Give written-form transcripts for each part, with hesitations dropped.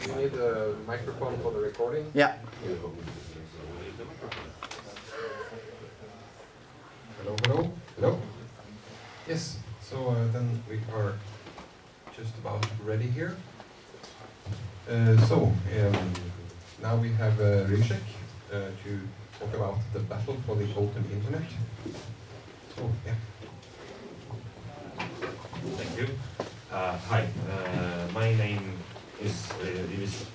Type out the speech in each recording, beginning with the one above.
You need a microphone for the recording? Yeah. Hello, hello, hello. Yes, so then we are just about ready here. Now we have rysiek to talk about the battle for the open internet. So, yeah. Thank you. Hi, my name is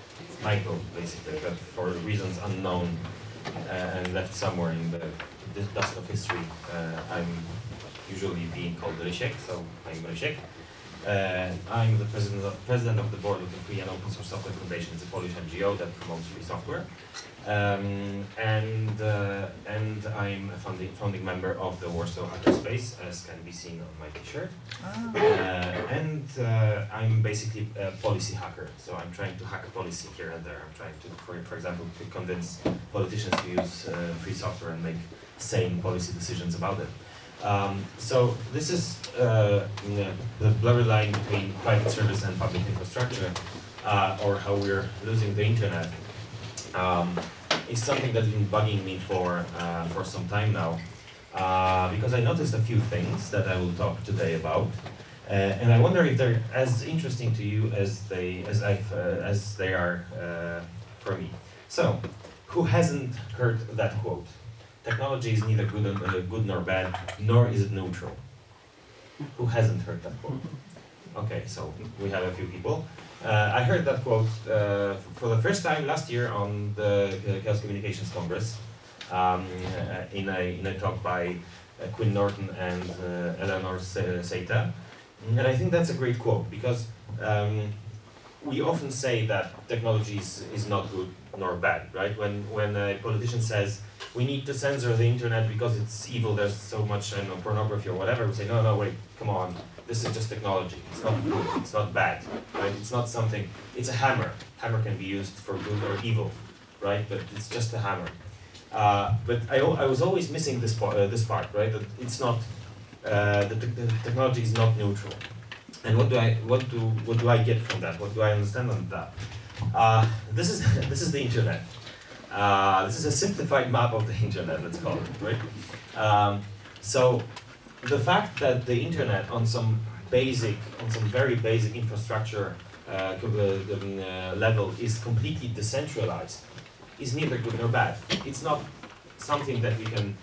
Michael, basically, but for reasons unknown and left somewhere in the dust of history, I'm usually being called rysiek, so I'm rysiek. I'm the president of the board of the Free and Open Source Software Foundation. It's a Polish NGO that promotes free software, and I'm a founding member of the Warsaw Hackerspace, as can be seen on my T-shirt. I'm basically a policy hacker, so I'm trying to hack policy here and there. I'm trying to, for example, to convince politicians to use free software and make sane policy decisions about it. So this is the blurry line between private service and public infrastructure, or how we're losing the internet. Is something that's been bugging me for some time now, because I noticed a few things that I will talk today about, and I wonder if they're as interesting to you as they are for me. So, who hasn't heard that quote? Technology is neither good nor bad, nor is it neutral. Who hasn't heard that quote? Okay, so we have a few people. I heard that quote for the first time last year on the Chaos Communications Congress in a talk by Quinn Norton and Eleanor Seita. And I think that's a great quote, because we often say that technology is not good nor bad, right? When a politician says, we need to censor the internet because it's evil, there's so much pornography or whatever, we say, no, wait, come on, this is just technology. It's not good, it's not bad, right? It's not something, it's a hammer. Hammer can be used for good or evil, right? But it's just a hammer. But I was always missing this part, right? That it's not, the technology is not neutral. And what do I get from that? What do I understand on that? This is the internet. This is a simplified map of the internet, let's call it, right? So the fact that the internet on some very basic infrastructure level is completely decentralized is neither good nor bad. It's not something that we can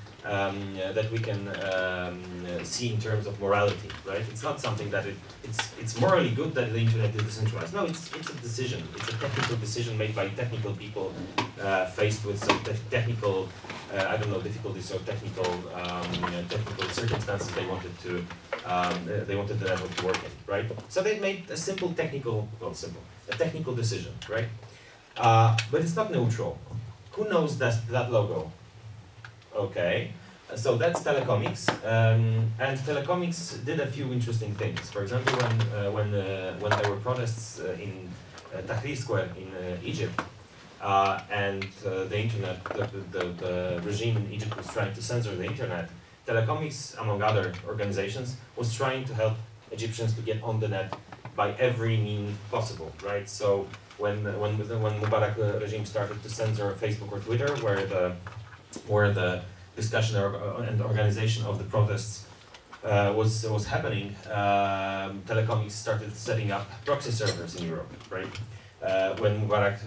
see in terms of morality, right? It's not something that it's morally good that the internet is decentralized. No, it's a decision. It's a technical decision made by technical people faced with some technical, I don't know, difficulties or technical circumstances they wanted the network to work in, right? So they made a simple technical decision, right? But it's not neutral. Who knows that logo? Okay, so that's Telecomics, and Telecomics did a few interesting things. For example, when there were protests in Tahrir Square in Egypt, and the internet, the regime in Egypt was trying to censor the internet, Telecomics, among other organizations, was trying to help Egyptians to get on the net by every means possible, right? So when Mubarak regime started to censor Facebook or Twitter, where the discussion and organization of the protests was happening, Telecomics started setting up proxy servers in Europe, right? When Mubarak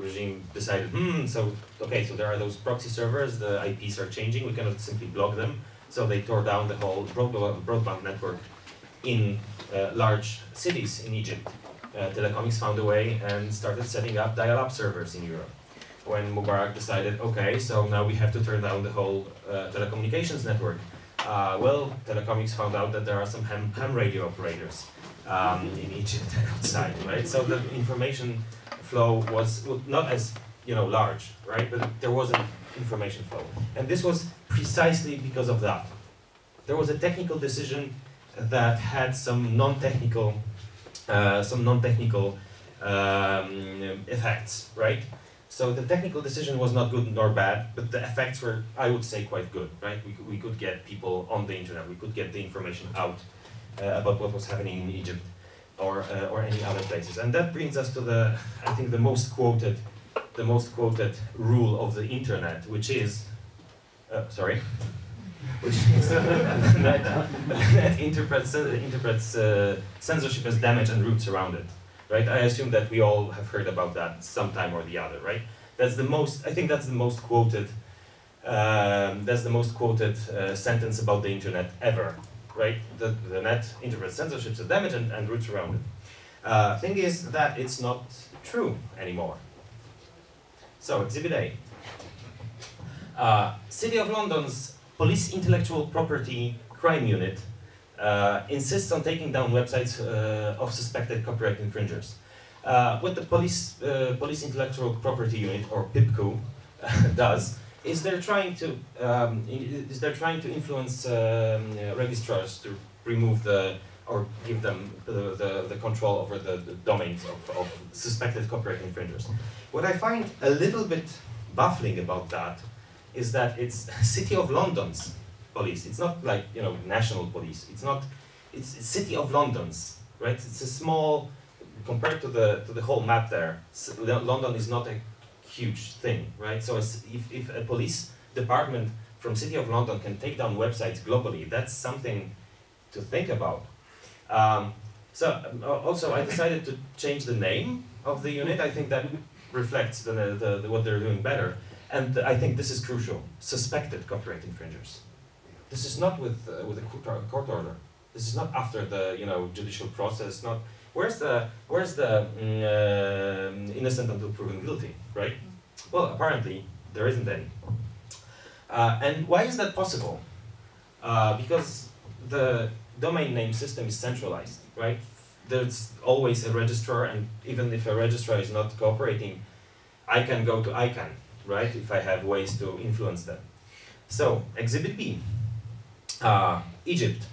regime decided, so there are those proxy servers, the IPs are changing, we cannot simply block them, so they tore down the whole broadband network in large cities in Egypt. Telecomics found a way and started setting up dial-up servers in Europe. When Mubarak decided, okay, so now we have to turn down the whole telecommunications network. Telecomics found out that there are some ham radio operators in Egypt and outside, right? So the information flow was not as large, right? But there was an information flow, and this was precisely because of that. There was a technical decision that had some non-technical effects, right? So the technical decision was not good nor bad, but the effects were, I would say, quite good, right? We could get people on the internet, we could get the information out about what was happening in Egypt. or any other places. And that brings us to the, I think, the most quoted rule of the internet, which is, which is that interprets censorship as damage and roots around it, right? I assume that we all have heard about that sometime or the other, right? That's the most, I think that's the most quoted, sentence about the internet ever, right? The net interprets censorship as damage and roots around it. Thing is that it's not true anymore. So, Exhibit A. City of London's Police Intellectual Property Crime Unit insists on taking down websites of suspected copyright infringers. What the Police Intellectual Property Unit, or PIPCU, does is they're trying to influence registrars to remove or give them the control over the domains of suspected copyright infringers. What I find a little bit baffling about that is that it's City of London's police. It's not like, you know, national police. It's City of London's, right? It's a small, compared to the whole map there, London is not a huge thing, right? So if a police department from City of London can take down websites globally, that's something to think about. Also, I decided to change the name of the unit. I think that reflects what they're doing better. And I think this is crucial. Suspected copyright infringers. This is not with a court order. This is not after the judicial process. Not where's the innocent until proven guilty, right? Well, apparently there isn't any. And why is that possible? Because the domain name system is centralized, right? There's always a registrar, and even if a registrar is not cooperating, I can go to ICANN, right? If I have ways to influence them. So, Exhibit B, Egypt.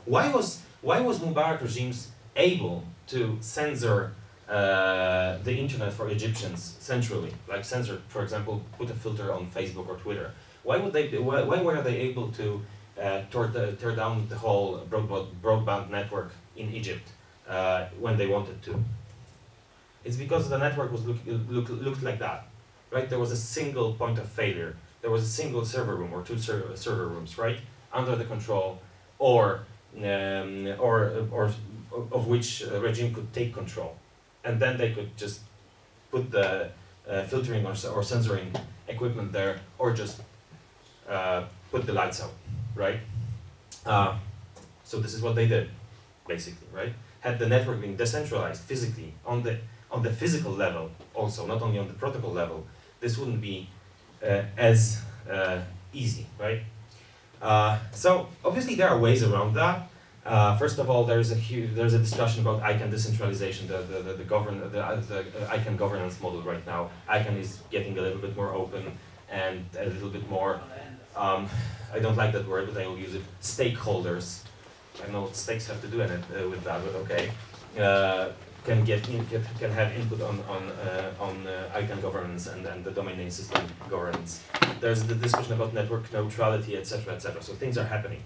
Why was Mubarak regimes able to censor the internet for Egyptians centrally, like censor, for example, put a filter on Facebook or Twitter? Why were they able to tear down the whole broadband network in Egypt when they wanted to? It's because the network was looked like that, right? There was a single point of failure. There was a single server room or two server rooms, right, under the control, or of which a regime could take control, and then they could just put the filtering or censoring equipment there, or just put the lights out, right? So this is what they did, basically, right? Had the network been decentralized physically on the physical level, also not only on the protocol level, this wouldn't be as easy, right? So obviously there are ways around that. First of all, there's a discussion about ICANN decentralization, the ICANN governance model right now. ICANN is getting a little bit more open and a little bit more, I don't like that word, but I will use it, stakeholders. I don't know what stakes have to do in it with that, but okay. Can have input on ICANN governance and the domain name system governance. There's the discussion about network neutrality, etc., etc. So things are happening.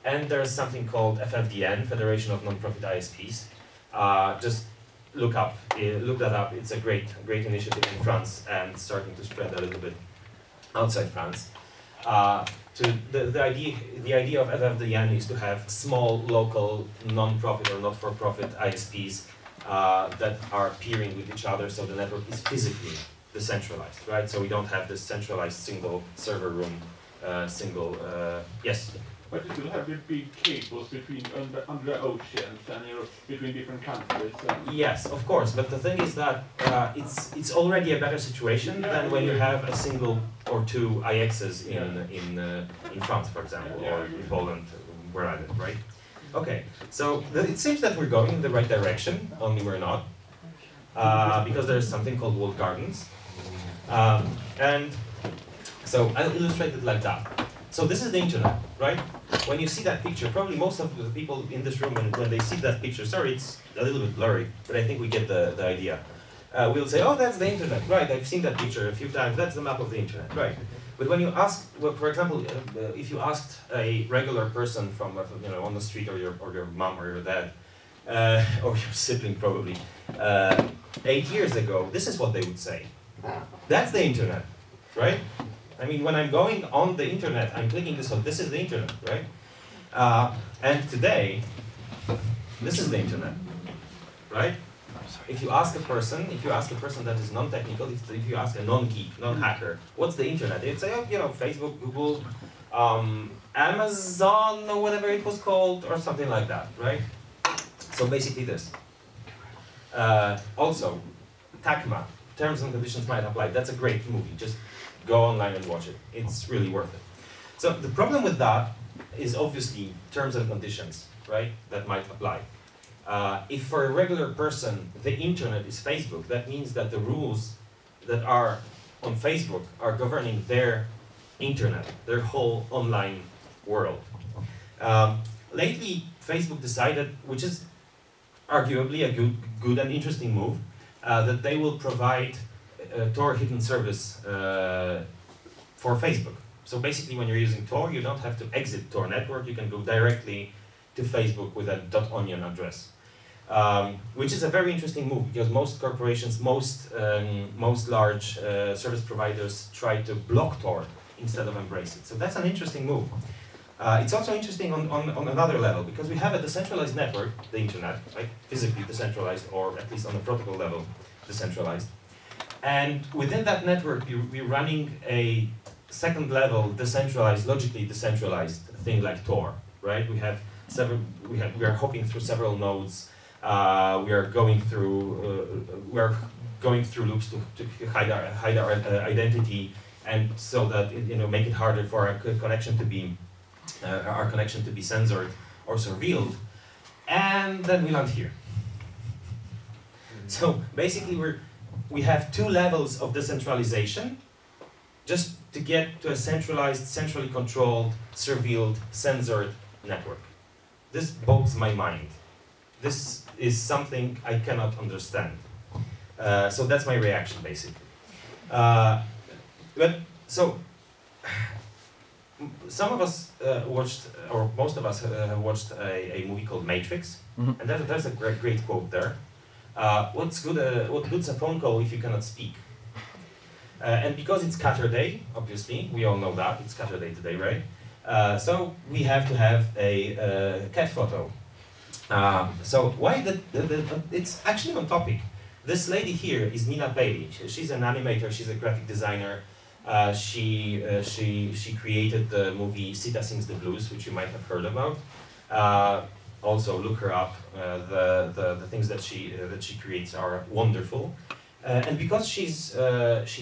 And there's something called FFDN, Federation of Non-Profit ISPs. Just look that up. It's a great initiative in France and starting to spread a little bit outside France. The idea of FFDN is to have small local non-profit or not-for-profit ISPs that are peering with each other, so the network is physically decentralized, right? So we don't have this centralized single server room, yes? But you still have the big cables under the oceans and between different countries. Yes, of course, but the thing is that it's already a better situation than when you have a single or two IXs in France, for example, or in Poland, where I live, right? Okay, so it seems that we're going in the right direction, only we're not, because there's something called walled gardens. And so I'll illustrate it like that. So this is the internet, right? When you see that picture, probably most of the people in this room, when they see that picture, sorry, it's a little bit blurry, but I think we get the idea. We'll say, oh, that's the internet, right? I've seen that picture a few times, that's the map of the internet, right? But when you ask, well, for example, if you asked a regular person from on the street, or your mom or your dad, or your sibling probably, 8 years ago, this is what they would say. That's the internet, right? I mean, when I'm going on the internet, I'm clicking this on, this is the internet, right? And today, this is the internet, right? If you ask a person that is non-technical, if you ask a non-geek, non-hacker, what's the internet? They'd say, oh, you know, Facebook, Google, Amazon, or whatever it was called, or something like that, right? So basically this. Also, TACMA, Terms and Conditions Might Apply. That's a great movie. Just go online and watch it. It's really worth it. So the problem with that is obviously terms and conditions, right, that might apply. If for a regular person the internet is Facebook, that means that the rules that are on Facebook are governing their internet, their whole online world. Lately, Facebook decided, which is arguably a good and interesting move, that they will provide Tor hidden service for Facebook. So basically, when you're using Tor, you don't have to exit Tor network. You can go directly to Facebook with a .onion address, which is a very interesting move because most corporations, most large service providers try to block Tor instead of embrace it. So that's an interesting move. It's also interesting on another level because we have a decentralized network, the internet, right? Physically decentralized, or at least on the protocol level decentralized. And within that network, we're running a second level decentralized, logically decentralized thing like Tor, right? We are hopping through several nodes. We are going through loops to hide our identity, and so that make it harder for our connection to be censored or surveilled. And then we land here. So basically, we have two levels of decentralization, just to get to a centralized, centrally controlled, surveilled, censored network. This boggles my mind. This is something I cannot understand. So that's my reaction, basically. So some of us watched, or most of us have watched a movie called Matrix, and there's a great quote there. What good's a phone call if you cannot speak? And because it's Qatar Day, obviously, we all know that, it's Qatar Day today, right? So we have to have a cat photo. So why it's actually on topic. This lady here is Nina Bailey. She's an animator, she's a graphic designer. She created the movie Sita Sings the Blues, which you might have heard about. Also look her up. The things that she creates are wonderful. And because she's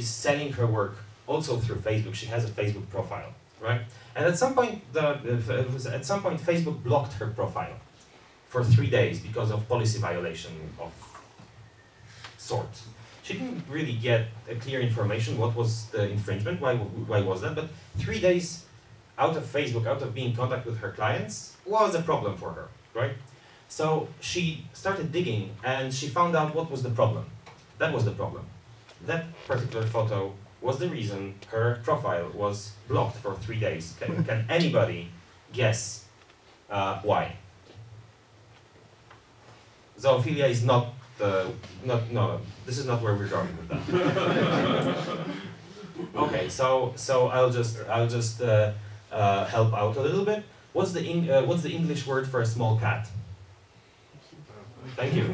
selling her work also through Facebook, she has a Facebook profile, right? And at some point, Facebook blocked her profile for 3 days because of policy violation of sorts. She didn't really get a clear information what was the infringement, why was that, but 3 days out of Facebook, out of being in contact with her clients, was a problem for her, right? So she started digging and she found out what was the problem. That was the problem. That particular photo was the reason her profile was blocked for 3 days. Can anybody guess why? Zoophilia is not no, this is not where we're going with that. Okay, so I'll just help out a little bit. What's the English word for a small cat? Thank you.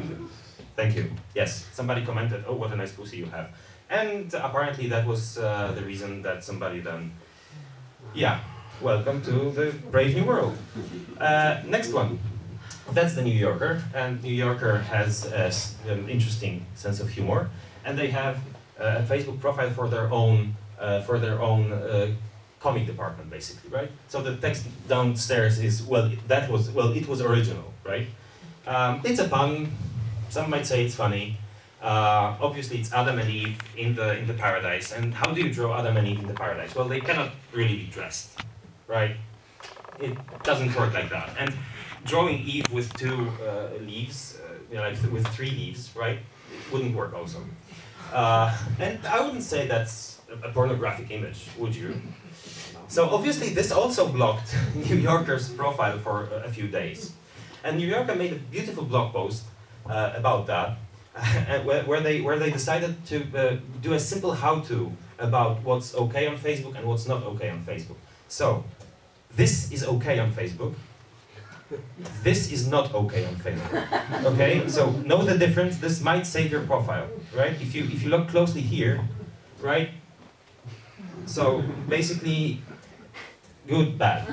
Thank you. Yes, somebody commented, oh, what a nice pussy you have. And apparently that was the reason that somebody then, yeah, welcome to the brave new world. Next one. That's the New Yorker, and New Yorker has an interesting sense of humor, and they have a Facebook profile for their own comic department, basically, right? So the text downstairs is, it was original, right? It's a pun. Some might say it's funny. Obviously, it's Adam and Eve in the paradise, and how do you draw Adam and Eve in the paradise? Well, they cannot really be dressed, right? It doesn't work like that. And drawing Eve with 2 leaves, like with 3 leaves, right? It wouldn't work also. And I wouldn't say that's a pornographic image, would you? So obviously this also blocked New Yorker's profile for a few days. And New Yorker made a beautiful blog post about that, where they decided to do a simple how-to about what's okay on Facebook and what's not okay on Facebook. So, this is okay on Facebook. This is not okay on Facebook. Okay, so know the difference. This might save your profile, right? If you look closely here, right? So basically, good, bad.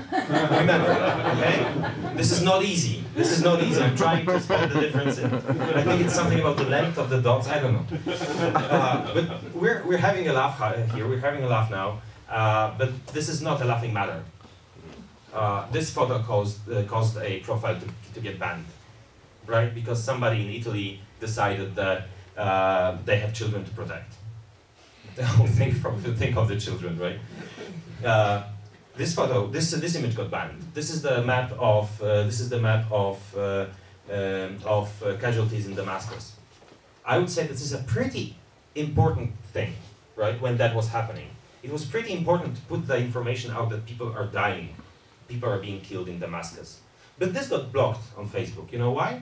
Remember that, okay? This is not easy. This is not easy. I'm trying to spot the difference. I think it's something about the length of the dots. I don't know. But we're having a laugh here. We're having a laugh now. But this is not a laughing matter. This photo caused a profile to get banned, right? Because somebody in Italy decided that they have children to protect. Think of the children, right? This photo, this image got banned. This is the map of casualties in Damascus. I would say this is a pretty important thing, right? When that was happening, it was pretty important to put the information out that people are dying, people are being killed in Damascus. But this got blocked on Facebook. You know why?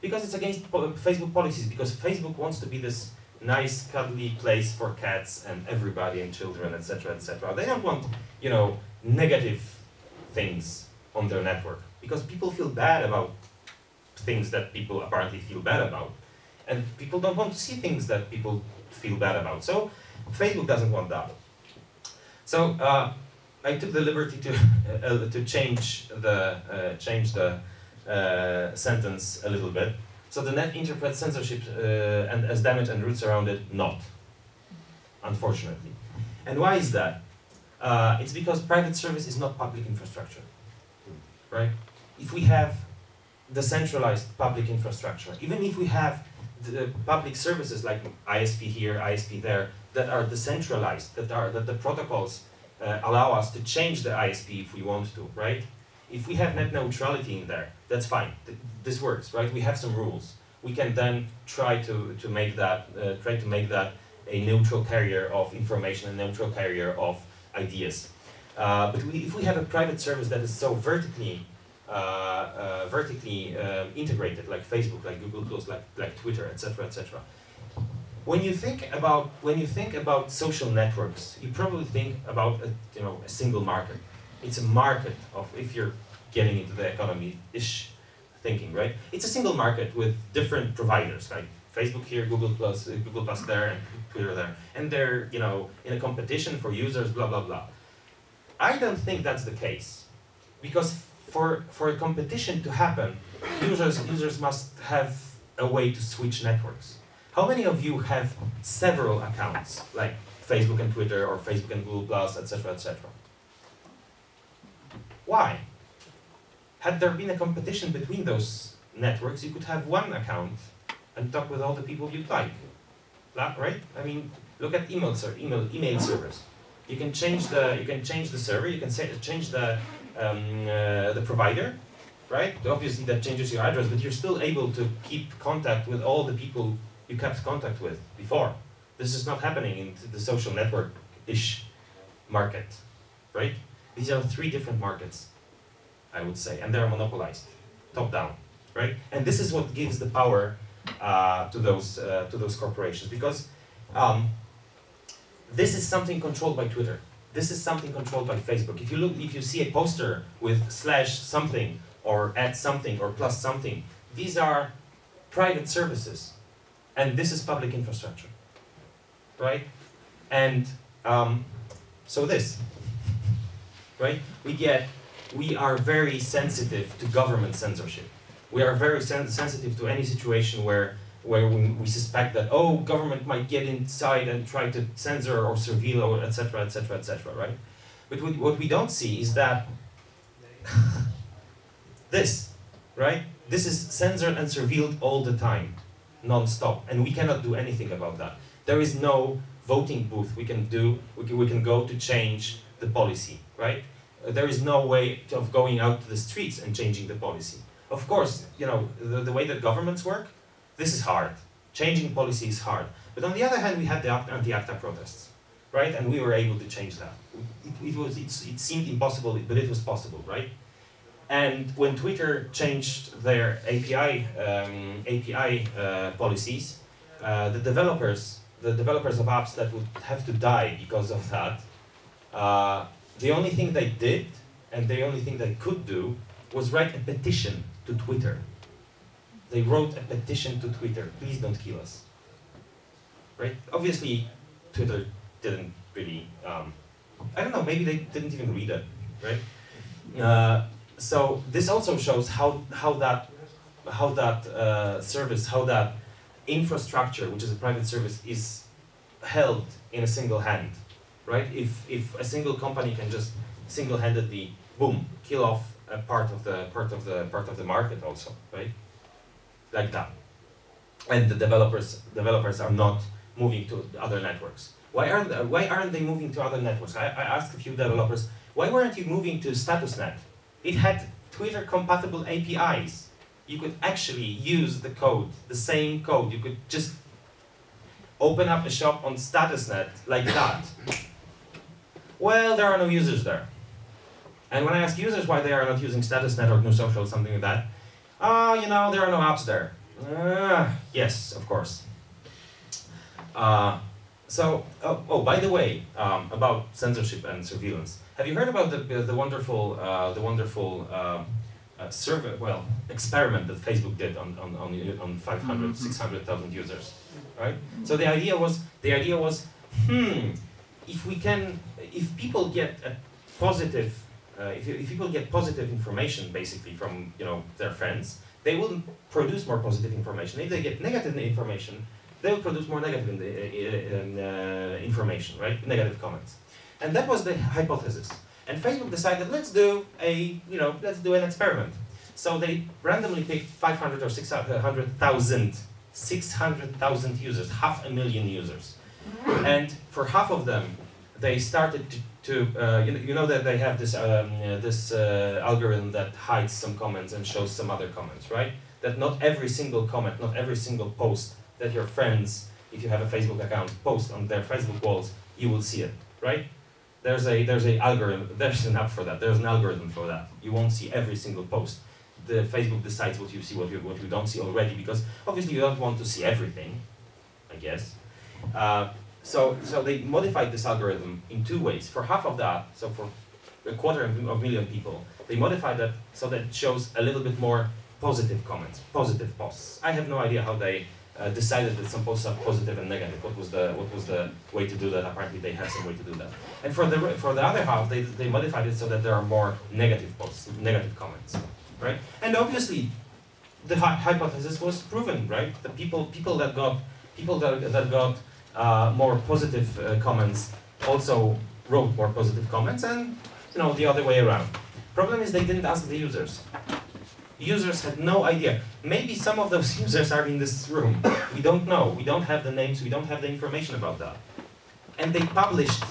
Because it's against Facebook policies. Because Facebook wants to be this nice, cuddly place for cats and everybody and children, etc., etc. They don't want, you know, negative things on their network because people feel bad about things that people apparently feel bad about, and people don't want to see things that people feel bad about. So Facebook doesn't want that. So I took the liberty to change the sentence a little bit. So the net interprets censorship and as damage and roots around it not, unfortunately. And why is that? It's because private service is not public infrastructure, right? If we have decentralized public infrastructure, even if we have the public services like ISP here, ISP there, that are decentralized, that the protocols allow us to change the ISP if we want to, right? If we have net neutrality in there, that's fine. This works, right? We have some rules. We can then try to make that a neutral carrier of information, a neutral carrier of ideas. But if we have a private service that is so vertically integrated, like Facebook, like Google+, like Twitter, etc., etc. When you think about social networks, you probably think about a single market. It's a market of, if you're getting into the economy-ish thinking, right? It's a single market with different providers, like Facebook here, Google+ there, and Twitter there, and they're in a competition for users, blah blah blah. I don't think that's the case, because for a competition to happen, users must have a way to switch networks. How many of you have several accounts, like Facebook and Twitter, or Facebook and Google+, etc., etc.? Why? Had there been a competition between those networks, you could have one account and talk with all the people you'd like, right? I mean, look at email servers. You can change the server. You can change the provider, right? Obviously, that changes your address, but you're still able to keep contact with all the people you kept contact with before. This is not happening in the social network-ish market, right? These are three different markets, I would say, and they're monopolized, top down, right? And this is what gives the power to those corporations, because this is something controlled by Twitter. This is something controlled by Facebook. If you see a poster with /something or @something or +something, these are private services, and this is public infrastructure, right? And so this, right? We are very sensitive to government censorship. We are very sensitive to any situation where we suspect that, oh, government might get inside and try to censor or surveil, or etc., etc., etc., right? But what we don't see is that this, right? This is censored and surveilled all the time, non-stop, and we cannot do anything about that. There is no voting booth we can go to change the policy, right? There is no way of going out to the streets and changing the policy. Of course, the way that governments work, this is hard. Changing policy is hard. But on the other hand, we had the anti-ACTA protests, right? And we were able to change that. It seemed impossible, but it was possible, right? And when Twitter changed their API policies, the developers of apps that would have to die because of that, the only thing they did and the only thing they could do was write a petition to Twitter. They wrote a petition to Twitter, please don't kill us. Right? Obviously, Twitter didn't really, I don't know, maybe they didn't even read it, right? So this also shows how that service, how that infrastructure, which is a private service, is held in a single hand, right? If a single company can just single-handedly, boom, kill off a part of the market also, right? Like that, and the developers are not moving to other networks. Why aren't they moving to other networks? I asked a few developers, why weren't you moving to StatusNet? It had Twitter-compatible APIs. You could actually use the code, the same code. You could just open up a shop on StatusNet like that. Well, there are no users there. And when I ask users why they are not using StatusNet or GNU Social or something like that, you know, there are no apps there. Yes, of course. By the way, about censorship and surveillance. Have you heard about the wonderful experiment that Facebook did on 500, 600,000 users, right? So the idea was, if people get a positive, if people get positive information basically from their friends, they will produce more positive information. If they get negative information, they will produce more negative information, right? Negative comments. And that was the hypothesis. And Facebook decided, let's do an experiment. So they randomly picked 500 or 600,000 users, 500,000 users. And for half of them, they started you know that they have this algorithm that hides some comments and shows some other comments, right? That not every single comment, not every single post that your friends, if you have a Facebook account, post on their Facebook walls, you will see it, right? There's an algorithm, there's an app for that, there's an algorithm for that. You won't see every single post. The Facebook decides what you see, what you don't see already, because obviously you don't want to see everything, I guess. So they modified this algorithm in two ways. For half of that, so for 250,000 people, they modified it so that it shows a little bit more positive comments, positive posts. I have no idea how they decided that some posts are positive and negative. What was the way to do that? Apparently they have some way to do that. And for the other half, they modified it so that there are more negative posts, negative comments, right? And obviously, the hypothesis was proven, right? The people that got more positive comments also wrote more positive comments, and the other way around. Problem is they didn't ask the users. Users had no idea. Maybe some of those users are in this room. We don't know. We don't have the names. We don't have the information about that. And they published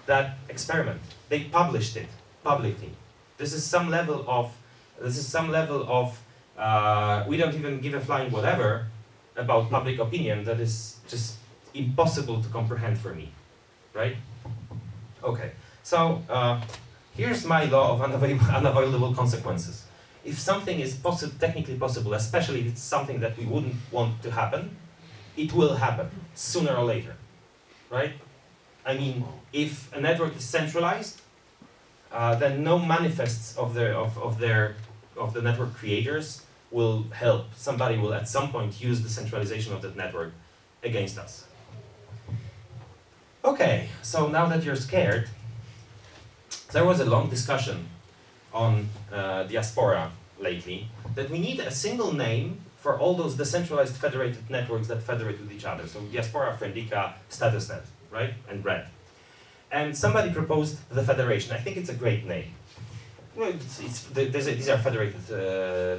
that experiment. They published it publicly. This is some level of we don't even give a flying whatever about public opinion that is just impossible to comprehend for me, right? Okay, so here's my law of unavoidable consequences. If something is technically possible, especially if it's something that we wouldn't want to happen, it will happen sooner or later, right? I mean, if a network is centralized, then no manifests of the network creators will help. Somebody will at some point use the centralization of that network against us. Okay, so now that you're scared, there was a long discussion on diaspora lately, that we need a single name for all those decentralized federated networks that federate with each other. So diaspora, Friendica, StatusNet, right? And Red. And somebody proposed the federation. I think it's a great name. Well, these are federated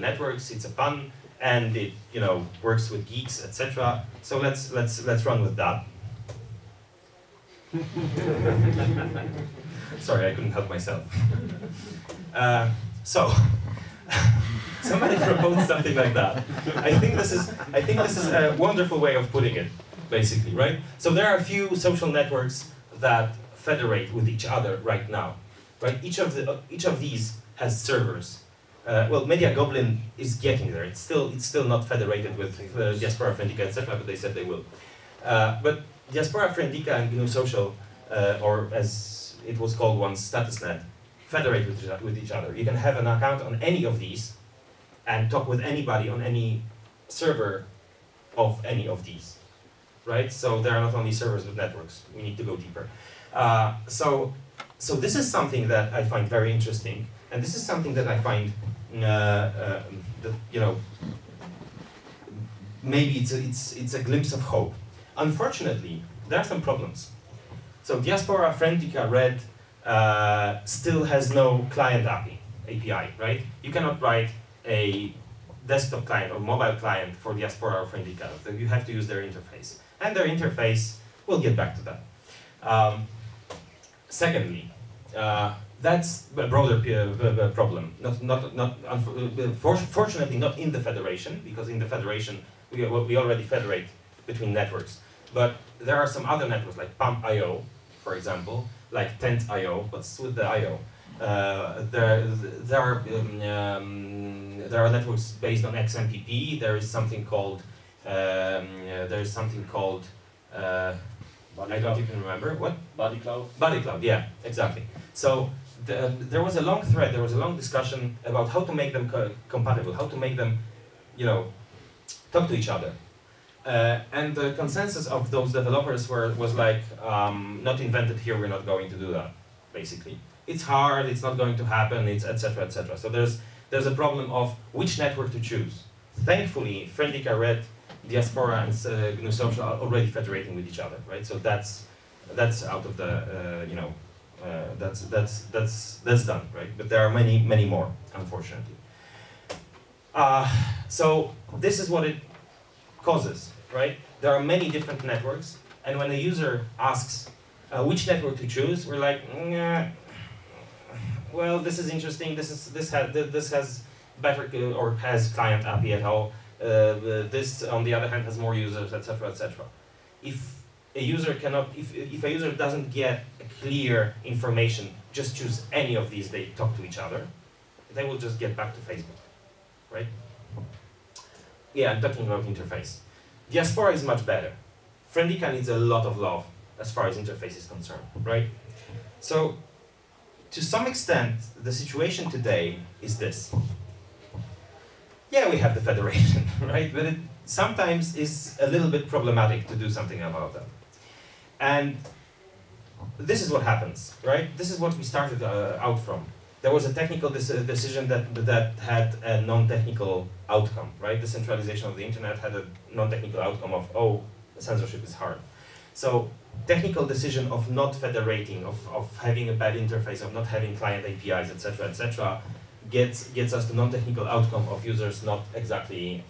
networks. It's a pun, and it works with geeks, etc. So let's run with that. Sorry, I couldn't help myself. Somebody proposed something like that. I think this is a wonderful way of putting it, basically, right? So there are a few social networks that federate with each other right now, right? Each of these has servers. Well, Media Goblin is getting there. It's still not federated with Diaspora Friendica, etc., but they said they will. But Diaspora Friendica and GNU Social, or as it was called once, StatusNet, federate with each other. You can have an account on any of these and talk with anybody on any server of any of these, right? So there are not only servers but networks. We need to go deeper. So this is something that I find very interesting, and this is something that I find that, you know, maybe it's a glimpse of hope. Unfortunately, there are some problems. So Diaspora Friendica Red still has no client API, right? You cannot write a desktop client or mobile client for Diaspora or Friendica. You have to use their interface. And their interface, we'll get back to that. Secondly, that's a broader problem. Fortunately, not in the federation, because in the federation we already federate between networks. But there are some other networks like Pump.io, for example, like Tent.io, but with the IO. There are networks based on XMPP. There is something called I don't even remember what. BuddyCloud. BuddyCloud, yeah, exactly. So there was a long thread. There was a long discussion about how to make them compatible, how to make them, you know, talk to each other. And the consensus of those developers was like, not invented here. We're not going to do that. Basically, it's hard. It's not going to happen. It's etc. etc. So there's a problem of which network to choose. Thankfully, Friendica Red, Diaspora, and GNU Social are already federating with each other, right? So that's out of the you know, that's done, right? But there are many more, unfortunately. So this is what it causes, right? There are many different networks, and when a user asks which network to choose, we're like, well, this is interesting. This has better or has client API at all. This, on the other hand, has more users, etc., etc. If a user cannot, if a user doesn't get clear information, just choose any of these. They talk to each other. They will just get back to Facebook, right? Yeah, I'm talking about interface. Diaspora is much better. Friendica needs a lot of love as far as interface is concerned, right? So, to some extent, the situation today is this. Yeah, we have the federation, right? But it sometimes is a little bit problematic to do something about that. And this is what happens, right? This is what we started out from. There was a technical decision that had a non-technical outcome, right? The centralization of the internet had a non-technical outcome of, oh, censorship is hard. So technical decision of not federating, of having a bad interface, of not having client APIs, etc., gets us the non-technical outcome of users not exactly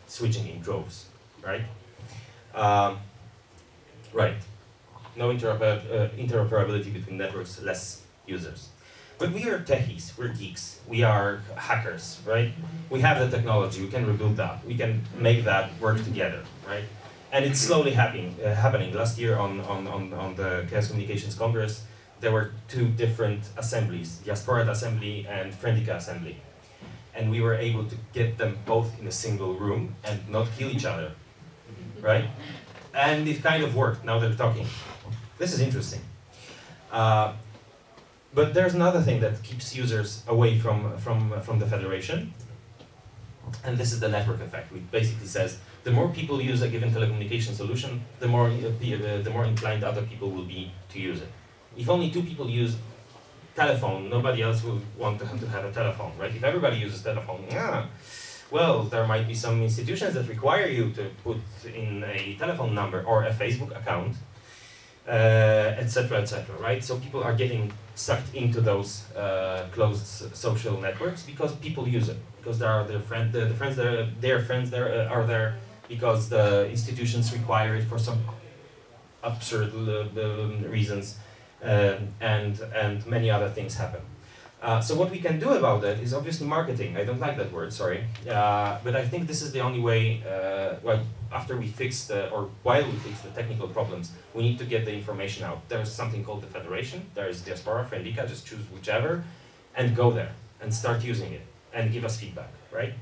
switching in droves, right? Right. No interoperability between networks, less users. But we are techies, we're geeks, we are hackers, right? We have the technology, we can rebuild that, we can make that work together, right? And it's slowly happening. Last year on the Chaos Communications Congress, there were two different assemblies, Diaspora Assembly and Friendica Assembly. And we were able to get them both in a single room and not kill each other, right? And it kind of worked, now they're talking. This is interesting. But there's another thing that keeps users away from the federation, and this is the network effect, which basically says the more people use a given telecommunication solution, the more inclined other people will be to use it. If only 2 people use telephone, nobody else will want to have a telephone, right? If everybody uses telephone, yeah, well, there might be some institutions that require you to put in a telephone number or a Facebook account, etc., etc., right? So people are getting sucked into those closed social networks because people use it, because there are their friends there are there, because the institutions require it for some absurd reasons, and many other things happen. So what we can do about that is obviously marketing. I don't like that word, sorry, but I think this is the only way. Well, after we fix or while we fix the technical problems, we need to get the information out. There's something called the federation. There is Diaspora, Friendica. Just choose whichever, and go there. and start using it and give us feedback, right?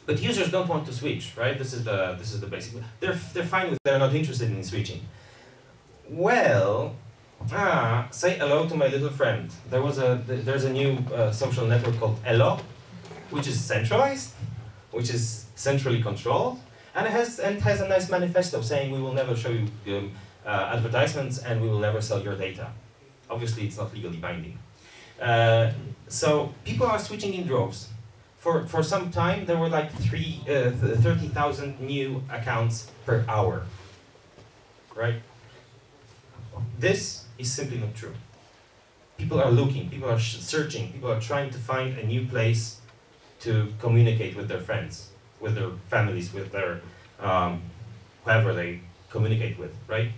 But users don't want to switch, right? This is the basic. They're fine with. They're not interested in switching. Well, say hello to my little friend. There's a new social network called Elo, which is centralized, which is centrally controlled, and it has a nice manifesto saying we will never show you advertisements and we will never sell your data. Obviously, it's not legally binding. So people are switching in droves. For some time, there were like 30,000 new accounts per hour, right? This is simply not true. People are looking, people are searching, people are trying to find a new place to communicate with their friends, with their families, with their whoever they communicate with, right?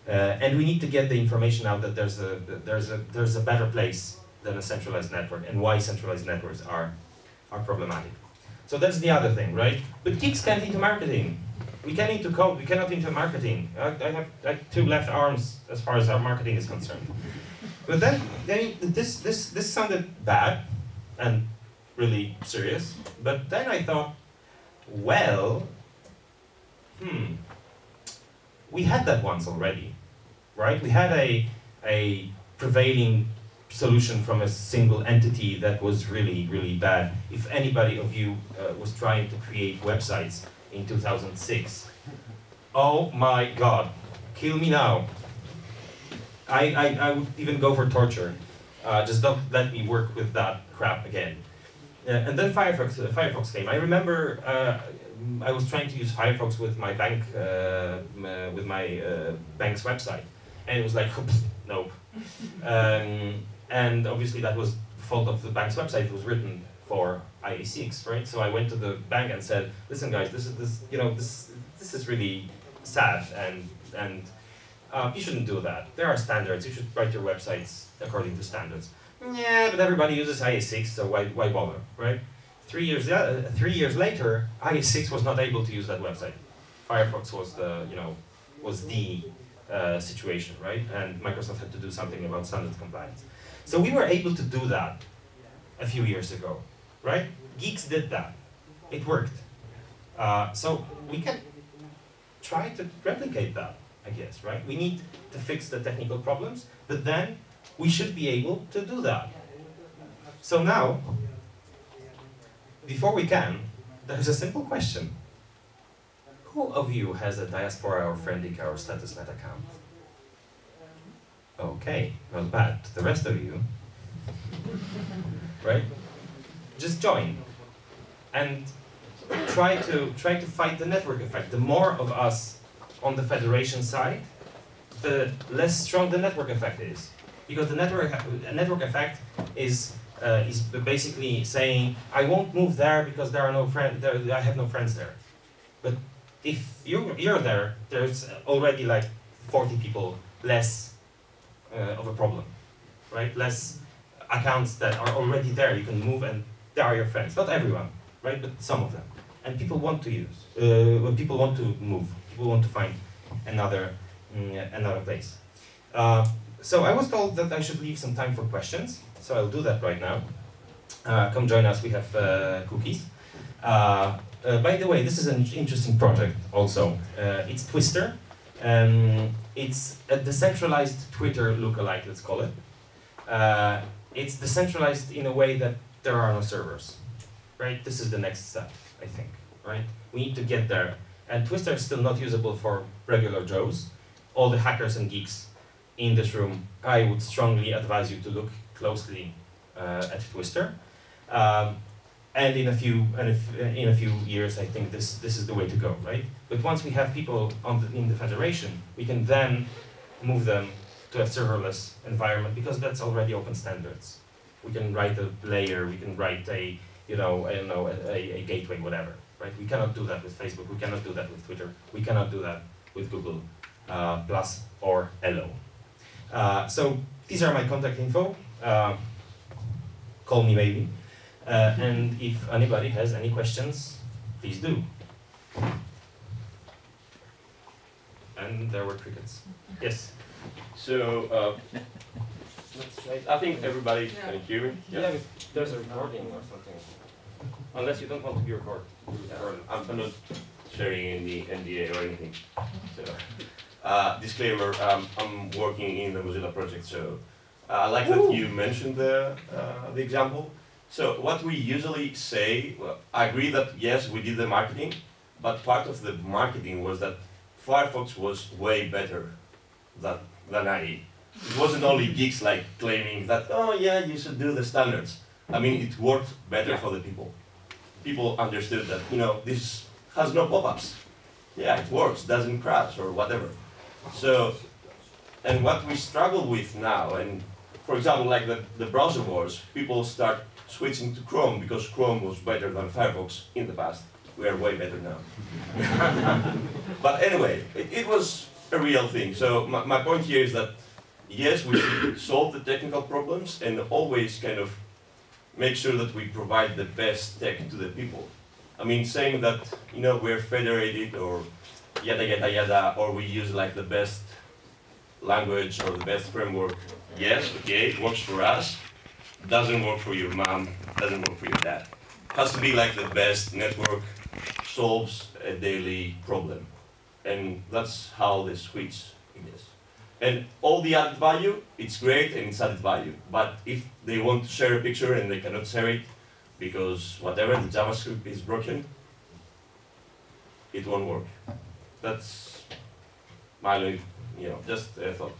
And we need to get the information out that there's a better place than a centralized network, and why centralized networks are problematic. So that's the other thing, right? But geeks can't into marketing. We can into code, we cannot into marketing. I have like 2 left arms as far as our marketing is concerned. But then this sounded bad and really serious. But then I thought, well, we had that once already, right? We had a prevailing solution from a single entity that was really, really bad. If anybody of you was trying to create websites in 2006, oh my God, kill me now. I would even go for torture. Just don't let me work with that crap again. And then Firefox came. I remember I was trying to use Firefox with my bank, bank's website, and it was like, nope. And obviously that was the fault of the bank's website. It was written for IE6, right? So I went to the bank and said, "Listen, guys, this is really sad, and you shouldn't do that. There are standards. You should write your websites according to standards." Yeah, but everybody uses IE6, so why bother, right? 3 years later, IE6 was not able to use that website. Firefox was the situation, right? And Microsoft had to do something about standards compliance. So we were able to do that a few years ago, right? Geeks did that. It worked. So we can try to replicate that, I guess, right? We need to fix the technical problems, but then we should be able to do that. So now, before we can, there's a simple question. Who of you has a Diaspora or Friendica or StatusNet account? Okay, not bad. The rest of you, right? Just join and try to fight the network effect. The more of us on the federation side, the less strong the network effect is, because the network effect is basically saying, I won't move there because there are no friends. I have no friends there. But if you're there, there's already like 40 people less of a problem, right? Less accounts that are already there. You can move and they are your friends. Not everyone, right? But some of them. And people want to use. People want to move. People want to find another place. So I was told that I should leave some time for questions. So I'll do that right now. Come join us. We have cookies. By the way, this is an interesting project also. It's Twister. It's a decentralized Twitter lookalike, let's call it. It's decentralized in a way that there are no servers, right? This is the next step, I think, right? We need to get there. And Twister is still not usable for regular Joes. All the hackers and geeks in this room, I would strongly advise you to look closely at Twister. And in a few years, I think this is the way to go, right? But once we have people in the federation, we can then move them to a serverless environment, because that's already open standards. We can write a layer, we can write a gateway, whatever, right? We cannot do that with Facebook, we cannot do that with Twitter, we cannot do that with Google Plus or Elo. So these are my contact info. Call me maybe. And if anybody has any questions, please do. And there were crickets. Yes? So, I think everybody can hear me. Yeah, but there's a recording or something. Unless you don't want to be recorded. I'm not sharing any NDA or anything. So, disclaimer: I'm working in the Mozilla project, so I like that you mentioned the example. So what we usually say, well, I agree that yes, we did the marketing, but part of the marketing was that Firefox was way better than IE. It wasn't only geeks like claiming that, oh yeah, you should do the standards. I mean, it worked better for the people. People understood that, you know, this has no pop-ups. Yeah, it works, doesn't crash or whatever. So, and what we struggle with now, and for example, like the browser wars, people start switching to Chrome because Chrome was better than Firefox in the past. We are way better now. But anyway, it was a real thing. So my point here is that, yes, we should solve the technical problems and always kind of make sure that we provide the best tech to the people. I mean, saying that, you know, we're federated or yada yada yada, or we use like the best language or the best framework. Yes, okay, it works for us. Doesn't work for your mom, doesn't work for your dad. Has to be like the best network solves a daily problem. And that's how they switch, I guess. And all the added value, it's great and it's added value. But if they want to share a picture and they cannot share it because whatever, the JavaScript is broken, it won't work. That's my, you know, just a thought.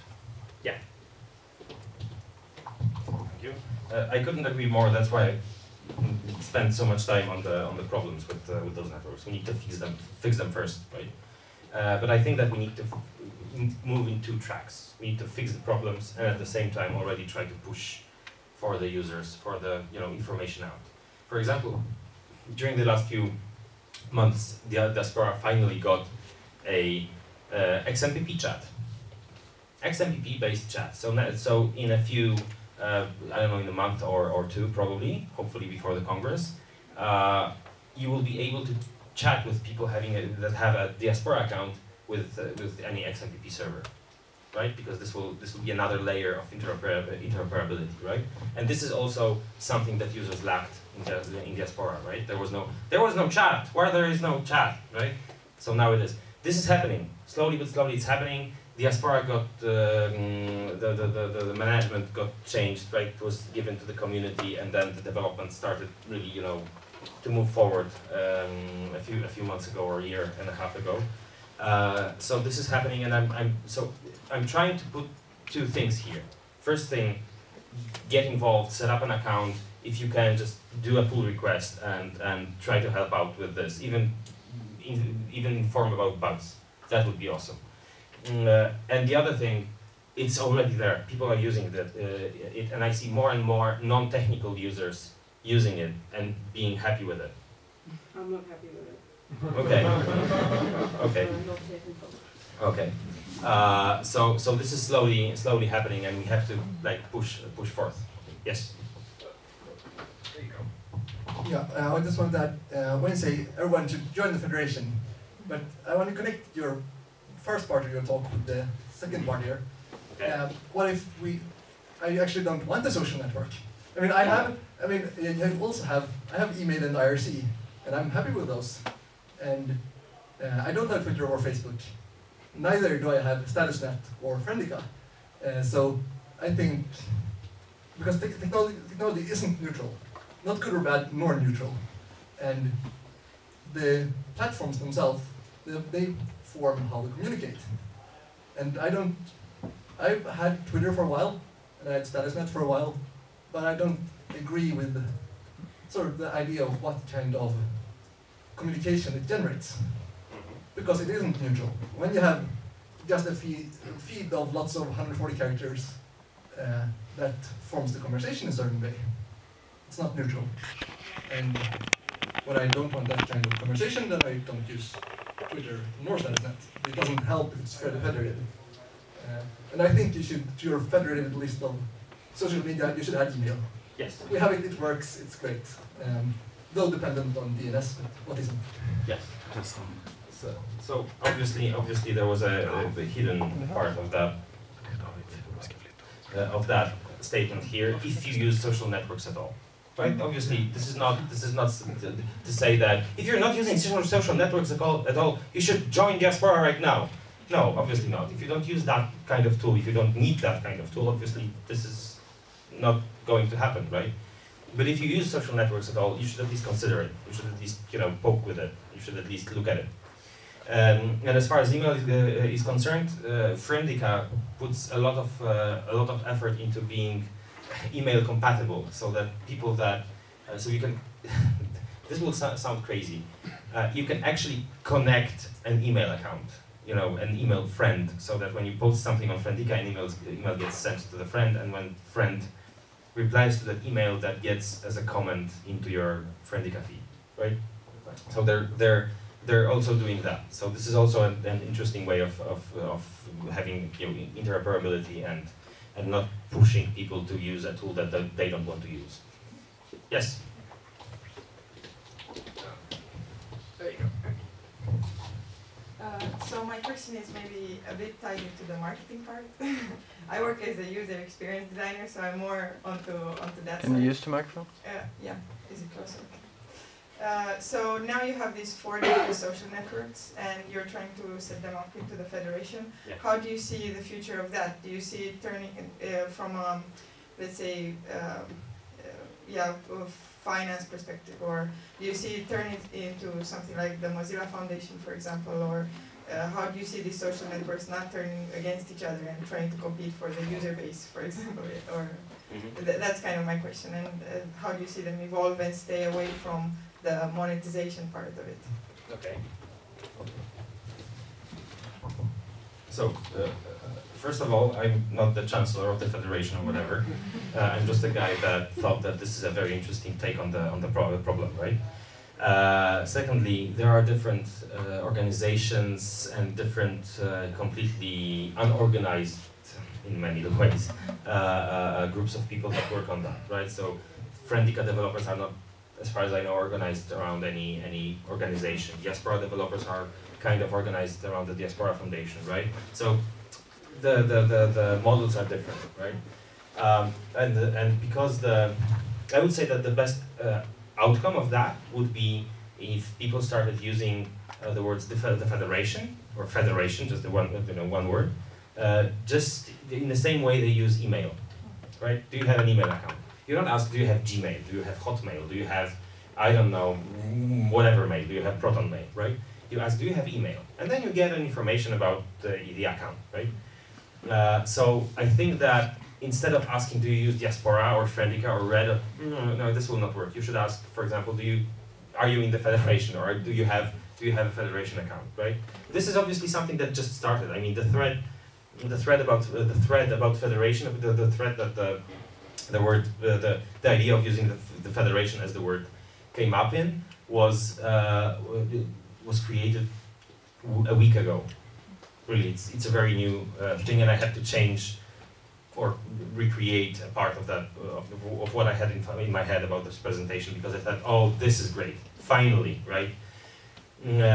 Yeah. Thank you. I couldn't agree more. That's why I spend so much time on the problems with those networks. We need to fix them first, right? But I think that we need to move in two tracks. We need to fix the problems and at the same time already try to push for the users, for the information out. For example, during the last few months, the diaspora finally got a XMPP chat, XMPP-based chat. So in a few, I don't know, in a month or two probably, hopefully before the Congress, you will be able to chat with people that have a diaspora account with any XMPP server, right? Because this will be another layer of interoperability, right? And this is also something that users lacked in diaspora, right? There was no chat. Where there is no chat, right? So now it is. This is happening slowly but slowly. It's happening. Diaspora got the management got changed, right? It was given to the community, and then the development started really, to move forward a few months ago or a year and a half ago. So this is happening, and I'm trying to put two things here. First thing, get involved, set up an account. If you can, just do a pull request and try to help out with this. Even inform about bugs. That would be awesome. And the other thing, it's already there. People are using it, and I see more and more non-technical users using it and being happy with it. I'm not happy with it. Okay. Okay. I'm not technical. Okay. So this is slowly happening, and we have to push forth. Yes. There you go. Yeah, I just want that when you say everyone should join the federation, but I want to connect your first part of your talk with the second part here. Okay. What if I actually don't want a social network? I mean, I have email and IRC, and I'm happy with those. And I don't have Twitter or Facebook. Neither do I have StatusNet or Friendica. So I think, because technology isn't neutral, not good or bad, nor neutral. And the platforms themselves, they form how we communicate. And I've had Twitter for a while, and I had StatusNet for a while, but I don't agree with sort of the idea of what kind of communication it generates, because it isn't neutral. When you have just a feed of lots of 140 characters that forms the conversation in a certain way, it's not neutral. And when I don't want that kind of conversation, then I don't use Twitter nor StatusNet. It doesn't help if it's federated. And I think you should, to your federated list of social media, you should add email. Yes. We have it, it works, it's great. Though dependent on DNS, but what isn't? Yes. So obviously there was a hidden part of that. statement here if you use social networks at all. Right? Obviously, this is not to say that if you're not using social networks at all, you should join Diaspora right now. No, obviously not. If you don't use that kind of tool, if you don't need that kind of tool, obviously this is not going to happen, right? But if you use social networks at all, you should at least consider it. You should at least, poke with it. You should at least look at it. And as far as email is concerned, Friendica puts a lot of effort into being email compatible, so that people that so you can this will sound crazy. You can actually connect an email account, an email friend, so that when you post something on Friendica, an email gets sent to the friend, and when friend replies to that email, that gets as a comment into your Friendica feed, right? So they're also doing that. So this is also an interesting way of having interoperability and not pushing people to use a tool that they don't want to use. Yes? There you go. So my question is maybe a bit tied into the marketing part. I work as a user experience designer, so I'm more onto that Can side. you use the microphone? Yeah, is it closer? So now you have these 4 different social networks, and you're trying to set them up into the federation. Yeah. How do you see the future of that? Do you see it turning from, let's say, finance perspective, or do you see it turning into something like the Mozilla Foundation, for example, or how do you see these social networks not turning against each other and trying to compete for the user base, for example, or that's kind of my question, and how do you see them evolve and stay away from the monetization part of it? Okay. So, first of all, I'm not the chancellor of the federation or whatever. I'm just a guy that thought that this is a very interesting take on the problem, right? Secondly, there are different organizations and different completely unorganized, in many ways, groups of people that work on that, right? So, Friendica developers are not, as far as I know, organized around any organization. Diaspora developers are kind of organized around the Diaspora Foundation, right? So the models are different, right? And because I would say that the best outcome of that would be if people started using the words the federation or federation, just the one word, just in the same way they use email, right? Do you have an email account? You don't ask, do you have Gmail? Do you have Hotmail? Do you have, I don't know, whatever mail? Do you have Proton Mail, right? You ask, do you have email? And then you get an information about the account, right? So I think that instead of asking, do you use Diaspora or Friendica or Red? No, this will not work. You should ask, for example, are you in the federation, or do you have a federation account, right? This is obviously something that just started. I mean, the thread about federation, the thread that the idea of using the federation as the word came up in was created a week ago. Really, it's a very new thing, and I had to change or recreate a part of that of what I had in my head about this presentation, because I thought, oh, this is great, finally, right?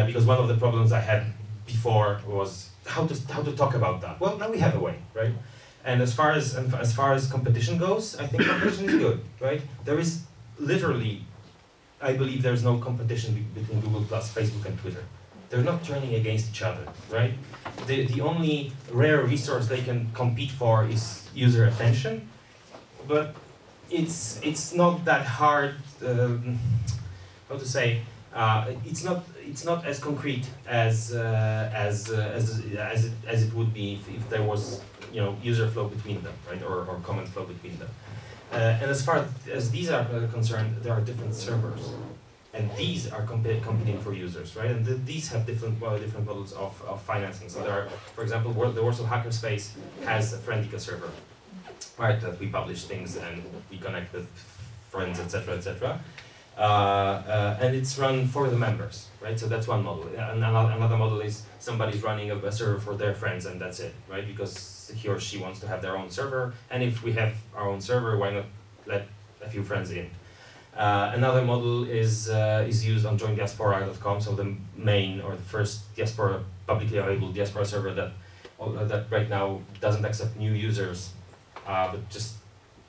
Because one of the problems I had before was how to talk about that. Well, now we have a way, right? And as far as competition goes, I think competition is good, right? There is literally, I believe there's no competition between Google+, Facebook, and Twitter. They're not turning against each other, right? The only rare resource they can compete for is user attention, but it's not that hard. How to say? It's not as concrete as it would be if there was user flow between them, right, or comment flow between them. And as far as these are concerned, there are different servers, and these are competing for users, right? And these have different models of financing. So there are, for example, the Warsaw Hackerspace has a Friendica server, right? That we publish things and we connect with friends, etc., etc. And it's run for the members, right? So that's one model. Another model is somebody's running a server for their friends, and that's it, right? Because he or she wants to have their own server, and if we have our own server, why not let a few friends in? Another model is used on joindiaspora.com, so the main or the first diaspora publicly available diaspora server that right now doesn't accept new users, but just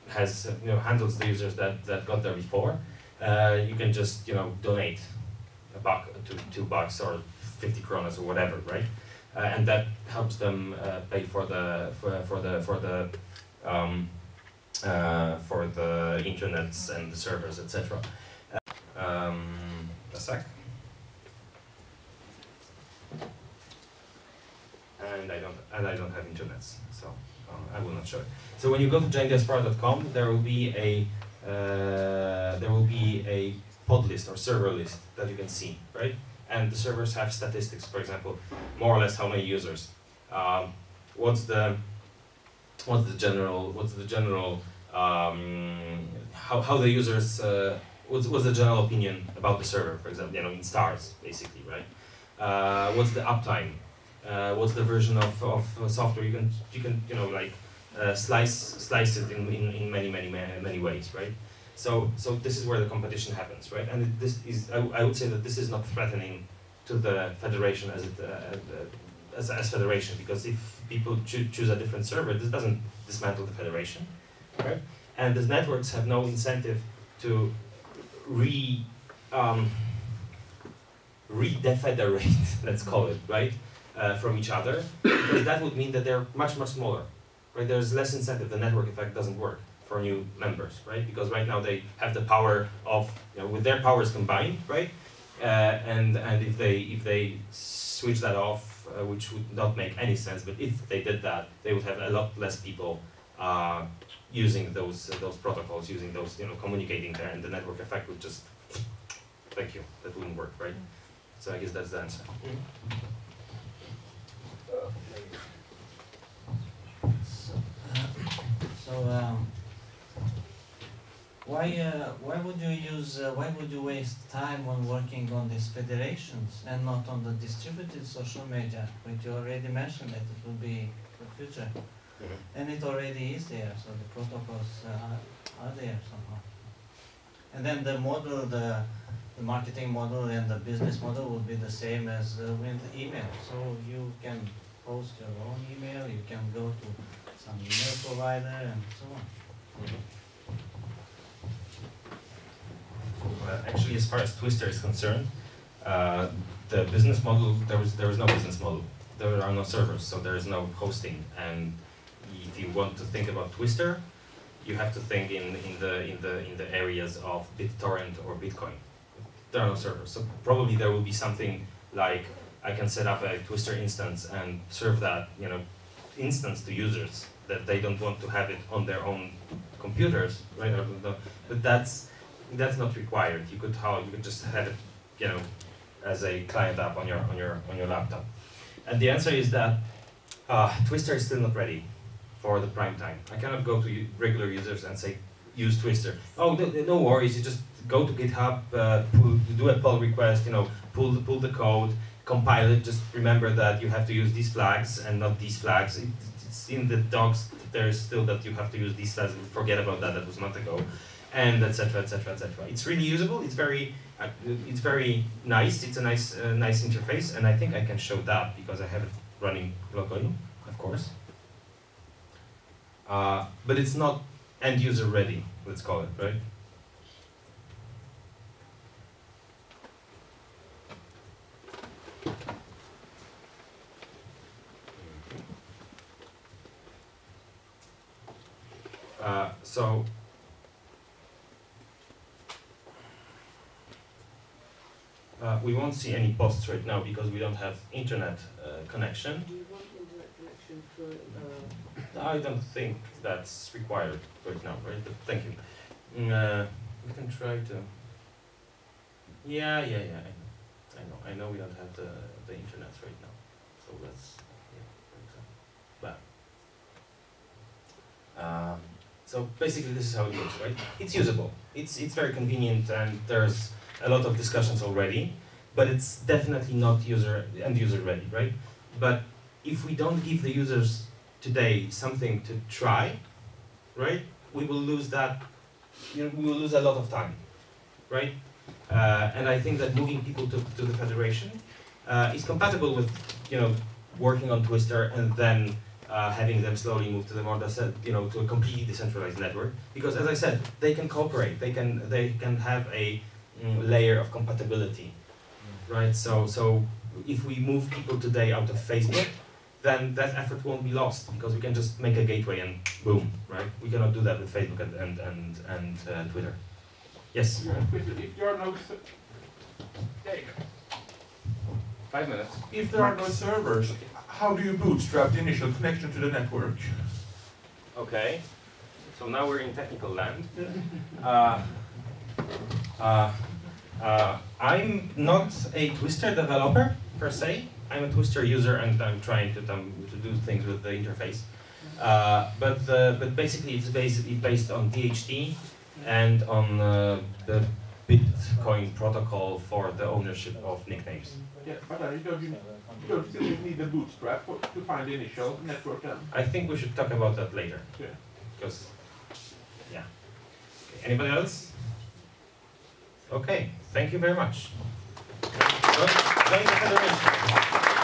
has handles the users that got there before, you can just donate $1 to $2 or 50 kronas or whatever, right? And that helps them pay for the internets and the servers, etc. A sec. And I don't have internets, so I will not show it. So when you go to janediaspora.com, there will be a pod list or server list that you can see, right? And the servers have statistics, for example, more or less how many users. What's the general how the users what's the general opinion about the server, for example, in stars, basically, right? What's the uptime? What's the version of software? You can slice it in many ways, right? So this is where the competition happens, right? And this is I would say that this is not threatening to the federation as federation, because if people choose a different server, this doesn't dismantle the federation, right? And the networks have no incentive to redefederate, let's call it, right, from each other, because that would mean that they're much smaller, right? There's less incentive. The network effect doesn't work for new members, right? Because right now they have the power of, with their powers combined, right? And if they switch that off, which would not make any sense, but if they did that, they would have a lot less people using those protocols, using those, communicating there, and the network effect would just, thank you, that wouldn't work, right? So I guess that's the answer. Why would you waste time on working on these federations and not on the distributed social media, which you already mentioned that it will be the future? And it already is there, so the protocols are there somehow. And then the model, the marketing model and the business model will be the same as with email. So you can post your own email, you can go to some email provider and so on. Well, actually, as far as Twister is concerned, the business model, there was no business model. There are no servers, so there is no hosting. And if you want to think about Twister, you have to think in the areas of BitTorrent or Bitcoin. There are no servers, so probably there will be something like I can set up a Twister instance and serve that instance to users that they don't want to have it on their own computers, right? But that's not required. You could just have it, as a client app on your laptop. And the answer is that Twister is still not ready for the prime time. I cannot go to regular users and say use Twister. Oh, no worries. You just go to GitHub, do a pull request. Pull the code, compile it. Just remember that you have to use these flags and not these flags. It's in the docs. There is still that you have to use these flags. Forget about that. That was a month ago. And etc. It's really usable. It's very nice. It's a nice interface, and I think I can show that because I have it running locally, of course. But it's not end user ready. Let's call it, right? So. We won't see any posts right now because we don't have internet connection. Do you want internet connection for? I don't think that's required right now, right? But thank you. We can try to. Yeah. I know we don't have the internet right now, so let's. Yeah, for example. So basically, this is how it looks, right? It's usable. It's very convenient, and there's a lot of discussions already, but it's definitely not end user ready, right? But if we don't give the users today something to try, right, we will lose that. We will lose a lot of time, right? And I think that moving people to the federation is compatible with working on Twister and then having them slowly move to the more to a completely decentralized network. Because as I said, they can cooperate. They can have a layer of compatibility, right? So if we move people today out of Facebook, then that effort won't be lost because we can just make a gateway and boom, right? We cannot do that with Facebook and Twitter. Yes. If there are no, there you go. 5 minutes. If there are no servers, how do you bootstrap the initial connection to the network? Okay. So now we're in technical land. I'm not a Twister developer per se. I'm a Twister user and I'm trying to do things with the interface. But basically it's based on DHT and on the Bitcoin protocol for the ownership of nicknames. Yeah, but you don't still need the bootstrap to find the initial network then. I think we should talk about that later. Yeah. Because, yeah. Okay, anybody else? Okay, thank you very much. Join the federation.